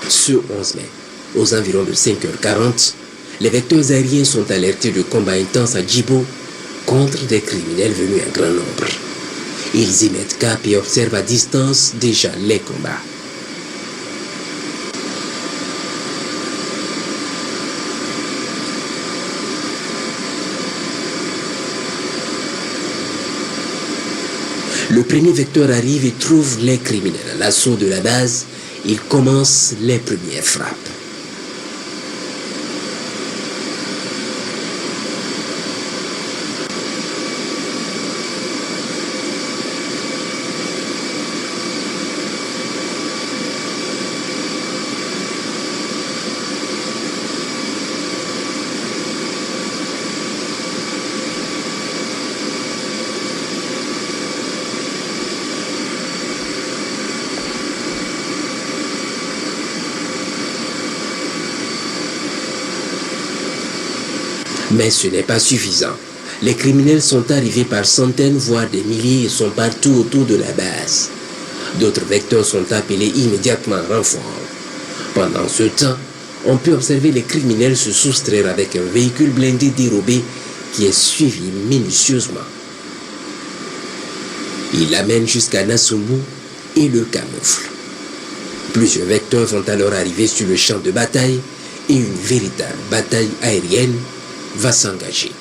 Ce 11 mai, aux environs de 5h40, les vecteurs aériens sont alertés de combats intenses à Djibo contre des criminels venus en grand nombre. Ils y mettent cap et observent à distance déjà les combats. Le premier vecteur arrive et trouve les criminels à l'assaut de la base. Il commence les premières frappes. Mais ce n'est pas suffisant. Les criminels sont arrivés par centaines, voire des milliers et sont partout autour de la base. D'autres vecteurs sont appelés immédiatement en renfort. Pendant ce temps, on peut observer les criminels se soustraire avec un véhicule blindé dérobé qui est suivi minutieusement. Ils l'amènent jusqu'à Nassumbu et le camouflent. Plusieurs vecteurs vont alors arriver sur le champ de bataille et une véritable bataille aérienne va s'engager.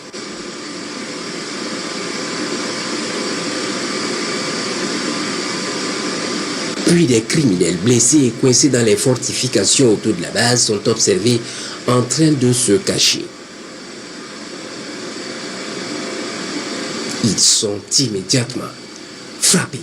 Puis des criminels blessés et coincés dans les fortifications autour de la base sont observés en train de se cacher. Ils sont immédiatement frappés.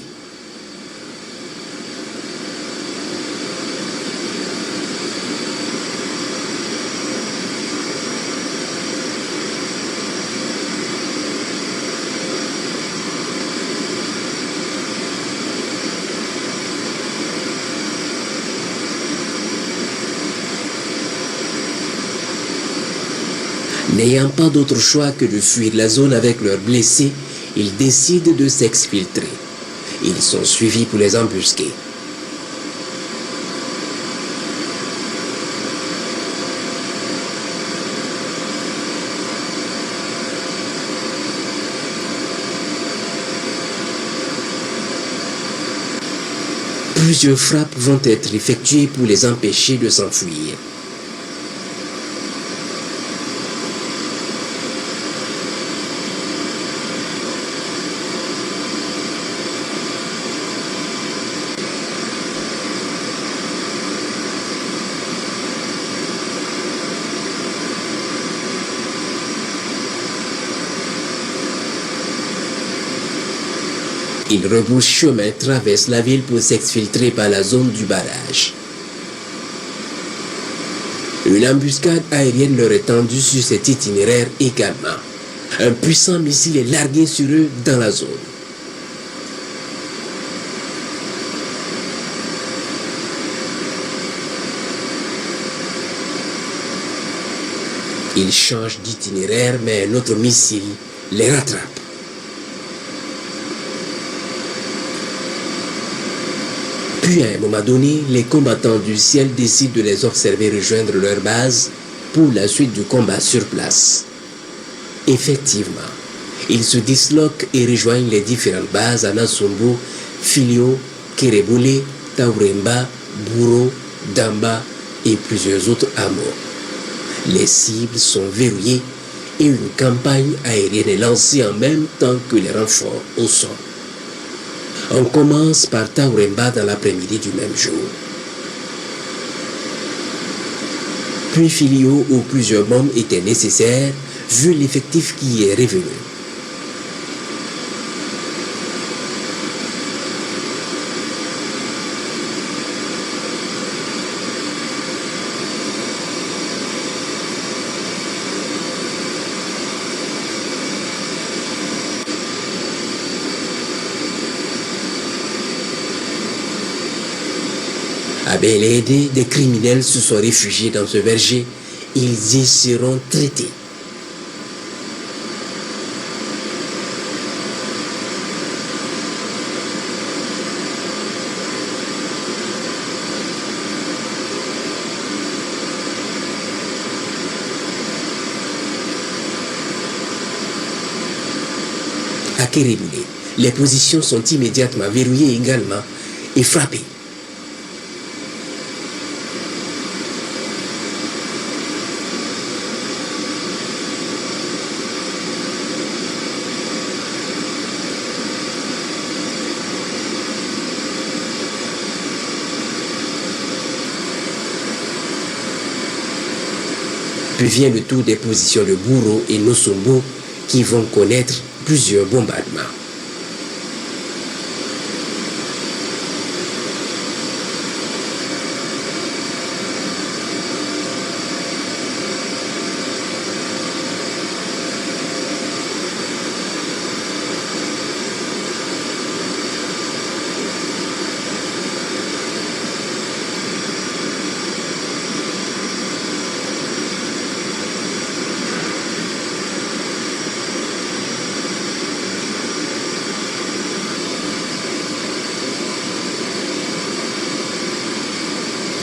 N'ayant pas d'autre choix que de fuir la zone avec leurs blessés, ils décident de s'exfiltrer. Ils sont suivis pour les embusquer. Plusieurs frappes vont être effectuées pour les empêcher de s'enfuir. Ils rebroussent chemin, traversent la ville pour s'exfiltrer par la zone du barrage. Une embuscade aérienne leur est tendue sur cet itinéraire également. Un puissant missile est largué sur eux dans la zone. Ils changent d'itinéraire, mais un autre missile les rattrape. Puis à un moment donné, les combattants du ciel décident de les observer rejoindre leur base pour la suite du combat sur place. Effectivement, ils se disloquent et rejoignent les différentes bases à Nassumbu, Filio, Kerebule, Tauremba, Buro, Damba et plusieurs autres hameaux. Les cibles sont verrouillées et une campagne aérienne est lancée en même temps que les renforts au sol. On commence par Tauremba dans l'après-midi du même jour. Puis Filio où plusieurs bombes étaient nécessaires vu l'effectif qui y est revenu. À Belede, des criminels se sont réfugiés dans ce verger. Ils y seront traités. Kéréboulé, les positions sont immédiatement verrouillées également et frappées. Puis vient le tour des positions de Bourreau et Nosombo qui vont connaître plusieurs bombardements.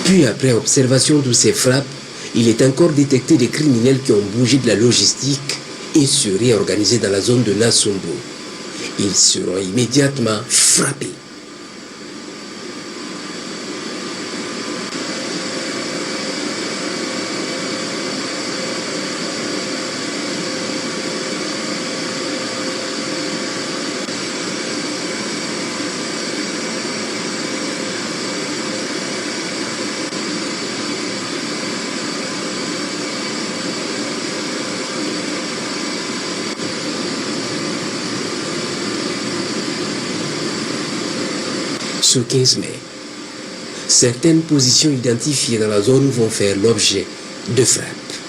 Puis après observation de ces frappes, il est encore détecté des criminels qui ont bougé de la logistique et se réorganisé dans la zone de Nassumbo. Ils seront immédiatement frappés. Ce 15 mai, certaines positions identifiées dans la zone vont faire l'objet de frappes.